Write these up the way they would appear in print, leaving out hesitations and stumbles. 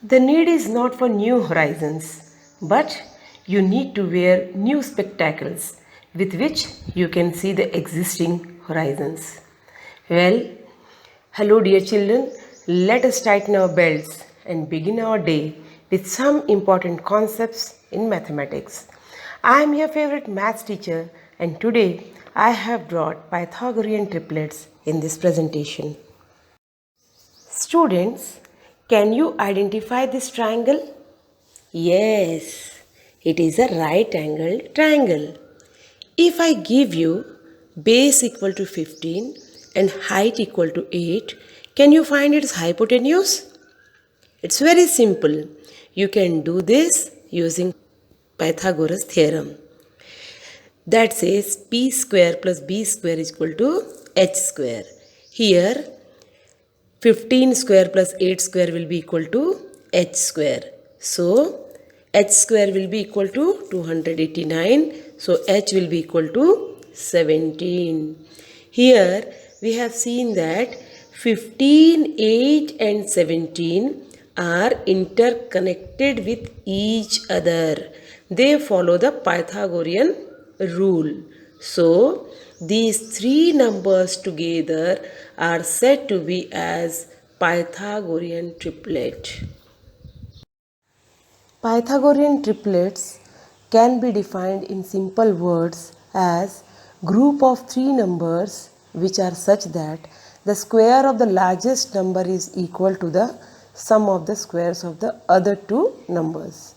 The need is not for new horizons, but you need to wear new spectacles with which you can see the existing horizons. Well, hello dear children, let us tighten our belts and begin our day with some important concepts in mathematics. I am your favorite maths teacher and today I have brought Pythagorean triplets in this presentation. Students, can you identify this triangle? Yes, it is a right angled triangle. If I give you base equal to 15 and height equal to 8, can you find its hypotenuse? It's very simple. You can do this using Pythagoras theorem. That says p square plus b square is equal to h square. Here 15 square plus 8 square will be equal to h square. So, h square will be equal to 289. So, h will be equal to 17. Here, we have seen that 15, 8 and 17 are interconnected with each other. They follow the Pythagorean rule. So, these three numbers together are said to be as Pythagorean triplet. Pythagorean triplets can be defined in simple words as group of three numbers which are such that the square of the largest number is equal to the sum of the squares of the other two numbers.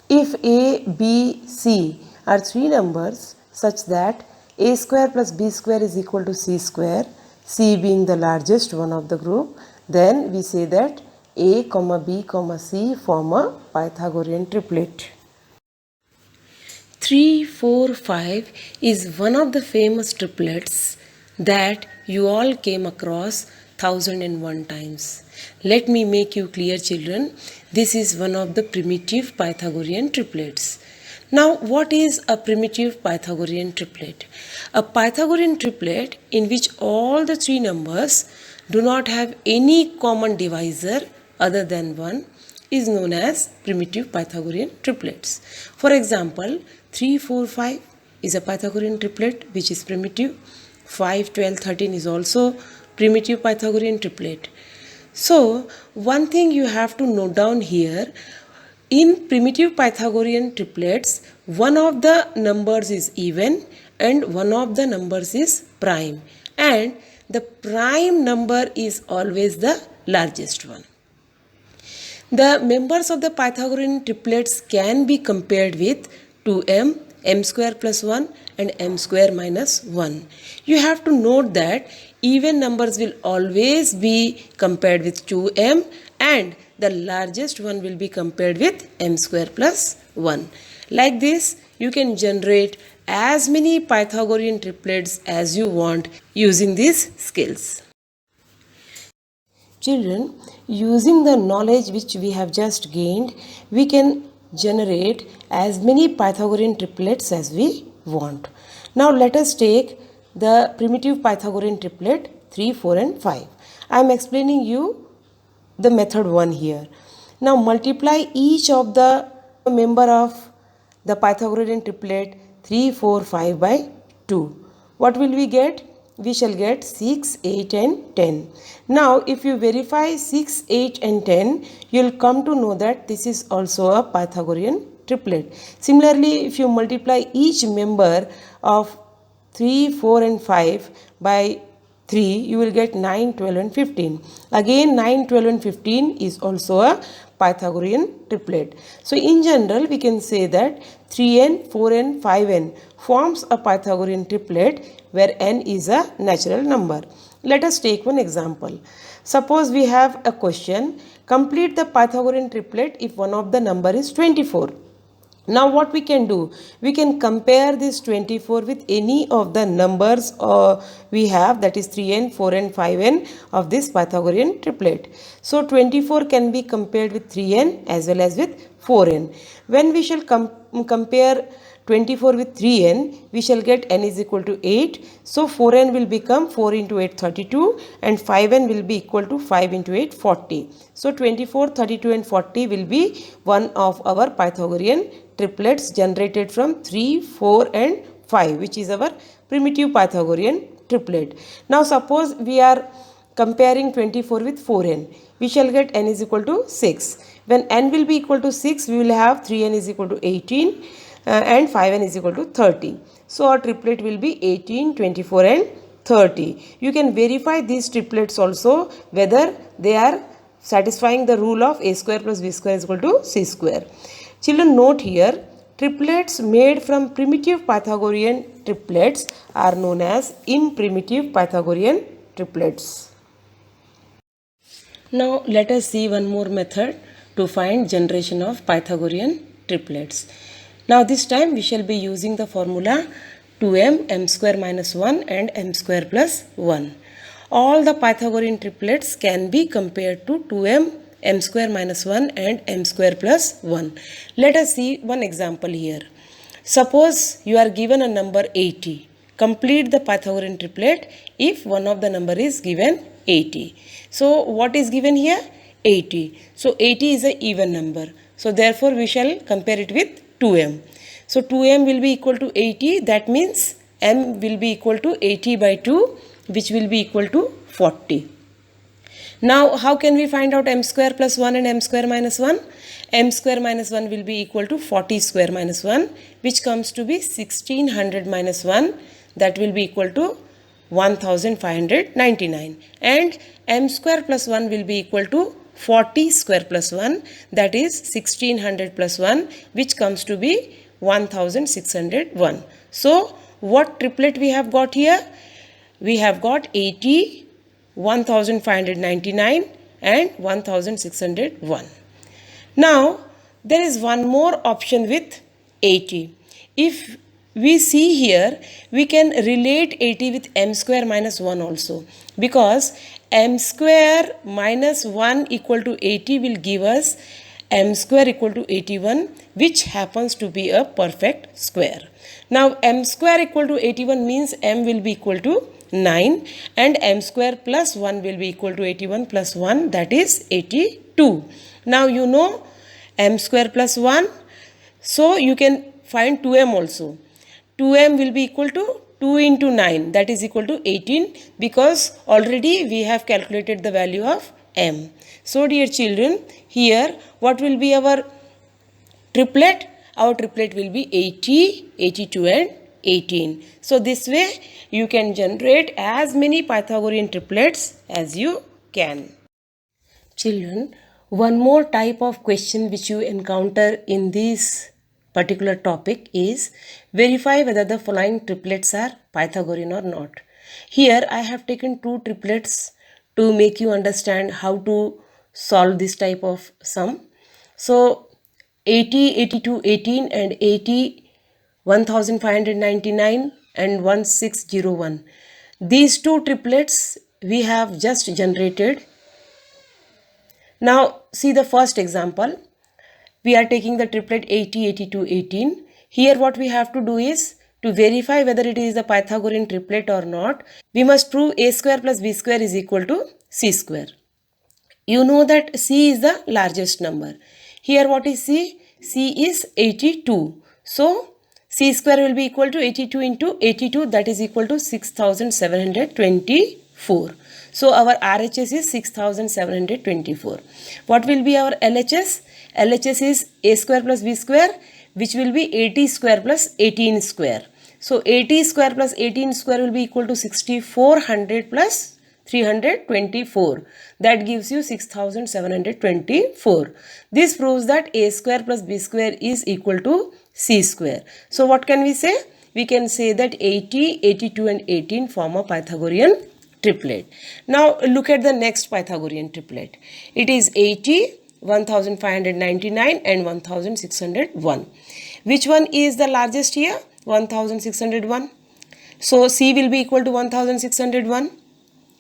If A, B, C are three numbers such that a square plus b square is equal to c square, c being the largest one of the group, then we say that a, b, c form a Pythagorean triplet. 3, 4, 5 is one of the famous triplets that you all came across 1001 times. Let me make you clear, children. This is one of the primitive Pythagorean triplets. Now, what is a primitive Pythagorean triplet? A Pythagorean triplet in which all the three numbers do not have any common divisor other than 1 is known as primitive Pythagorean triplets. For example, 3, 4, 5 is a Pythagorean triplet which is primitive. 5, 12, 13 is also primitive Pythagorean triplet. So, one thing you have to note down here, in primitive Pythagorean triplets, one of the numbers is even and one of the numbers is prime, and the prime number is always the largest one. The members of the Pythagorean triplets can be compared with 2m, m square plus 1 and m square minus 1. You have to note that even numbers will always be compared with 2m and the largest one will be compared with m square plus 1. Like this, you can generate as many Pythagorean triplets as you want using these skills. Children, using the knowledge which we have just gained, we can generate as many Pythagorean triplets as we want. Now let us take the primitive Pythagorean triplet 3, 4 and 5. I am explaining you the method 1 here. Now multiply each of the member of the Pythagorean triplet 3, 4, 5 by 2. What will we get? We shall get 6, 8 and 10. Now if you verify 6, 8 and 10, you will come to know that this is also a Pythagorean triplet. Similarly, if you multiply each member of 3, 4 and 5 by 3, you will get 9, 12 and 15. Again 9, 12 and 15 is also a Pythagorean triplet. So in general, we can say that 3n, 4n, 5n forms a Pythagorean triplet where n is a natural number. Let us take one example. Suppose we have a question, complete the Pythagorean triplet if one of the number is 24. Now what we can do? We can compare this 24 with any of the numbers we have, that is 3n, 4n, 5n of this Pythagorean triplet. So 24 can be compared with 3n as well as with 4n. When we shall compare 24 with 3n, we shall get n is equal to 8. So 4n will become 4 into 8 32 and 5n will be equal to 5 into 8 40. So 24, 32 and 40 will be one of our Pythagorean triplets generated from 3, 4 and 5, which is our primitive Pythagorean triplet. Now suppose we are comparing 24 with 4n, we shall get n is equal to 6. When n will be equal to 6, we will have 3n is equal to 18 and 5n is equal to 30. So our triplet will be 18, 24 and 30. You can verify these triplets also whether they are satisfying the rule of a square plus b square is equal to c square. Children, note here, triplets made from primitive Pythagorean triplets are known as imprimitive Pythagorean triplets. Now let us see one more method to find generation of Pythagorean triplets. Now this time we shall be using the formula 2m m square minus 1 and m square plus 1. All the Pythagorean triplets can be compared to 2m m square minus 1 and m square plus 1. Let us see one example here. Suppose you are given a number 80. Complete the Pythagorean triplet if one of the number is given 80. So what is given here? 80. So 80 is an even number. So therefore we shall compare it with 2m. So 2m will be equal to 80. That means m will be equal to 80 by 2, which will be equal to 40. Now how can we find out m square plus 1 and m square minus 1? M square minus 1 will be equal to 40 square minus 1, which comes to be 1600 minus 1. That will be equal to 1599. And m square plus 1 will be equal to 40 square plus 1, that is 1600 plus 1, which comes to be 1601. So what triplet we have got here? We have got 80, 1599 and 1601. Now there is one more option with 80. If we see here, we can relate 80 with m square minus 1 also, because m square minus 1 equal to 80 will give us m square equal to 81, which happens to be a perfect square. Now m square equal to 81 means m will be equal to 9 and m square plus 1 will be equal to 81 plus 1, that is 82. Now you know m square plus 1, so you can find 2m also. 2m will be equal to 2 into 9, that is equal to 18, because already we have calculated the value of m. So dear children, here what will be our triplet? Our triplet will be 80, 82 and 18. So this way you can generate as many Pythagorean triplets as you can. Children, one more type of question which you encounter in this particular topic is verify whether the following triplets are Pythagorean or not. Here I have taken two triplets to make you understand how to solve this type of sum. So 80, 82, 18 and 80, 1599 and 1601. These two triplets we have just generated. Now see the first example. We are taking the triplet 80, 82, 18. Here what we have to do is to verify whether it is the Pythagorean triplet or not, we must prove a square plus b square is equal to c square. You know that c is the largest number. Here what is c? c is 82. So c square will be equal to 82 into 82, that is equal to 6724. So our RHS is 6724. What will be our LHS? LHS is a square plus b square, which will be 80 square plus 18 square. So 80 square plus 18 square will be equal to 6400 plus 324. That gives you 6724. This proves that a square plus b square is equal to c square. So what can we say? We can say that 80, 82 and 18 form a Pythagorean triplet. Now look at the next Pythagorean triplet. It is 80, 1599 and 1601. Which one is the largest here? 1601. So c will be equal to 1601.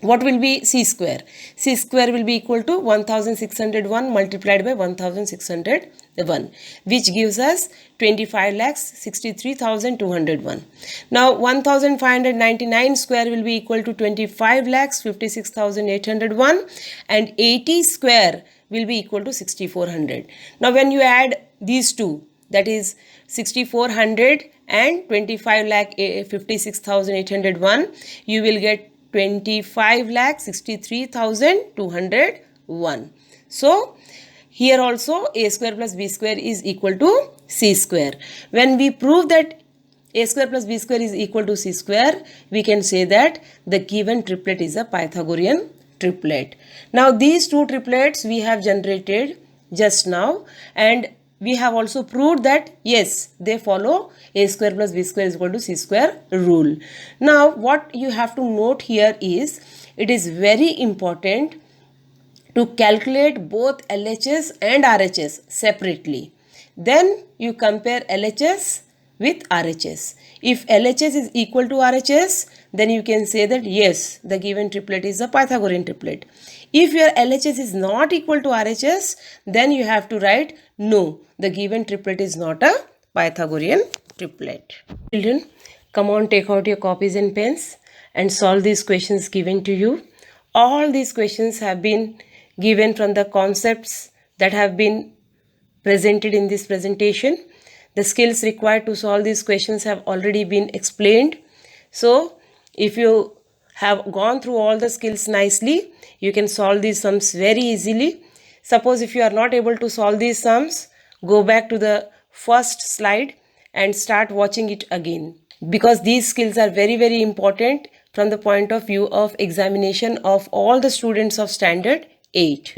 what will be c square? C square will be equal to 1601 multiplied by 1601, which gives us 25,63,201. Now 1599 square will be equal to 25,56,801, and 80 square will be equal to 6400. Now when you add these two, that is 6400 and 25,56,801, you will get 25,63,201. So here also a square plus b square is equal to c square. When we prove that a square plus b square is equal to c square, we can say that the given triplet is a Pythagorean triplet. Now these two triplets we have generated just now, and we have also proved that yes, they follow a square plus b square is equal to c square rule. Now what you have to note here is, it is very important to calculate both LHS and RHS separately. Then you compare LHS with RHS. If LHS is equal to RHS, then you can say that yes, the given triplet is a Pythagorean triplet. If your LHS is not equal to RHS, then you have to write no, the given triplet is not a Pythagorean triplet. Children, come on, take out your copies and pens and solve these questions given to you. All these questions have been given from the concepts that have been presented in this presentation. The skills required to solve these questions have already been explained. So if you have gone through all the skills nicely, you can solve these sums very easily. Suppose if you are not able to solve these sums, go back to the first slide and start watching it again, because these skills are very, very important from the point of view of examination of all the students of standard 8.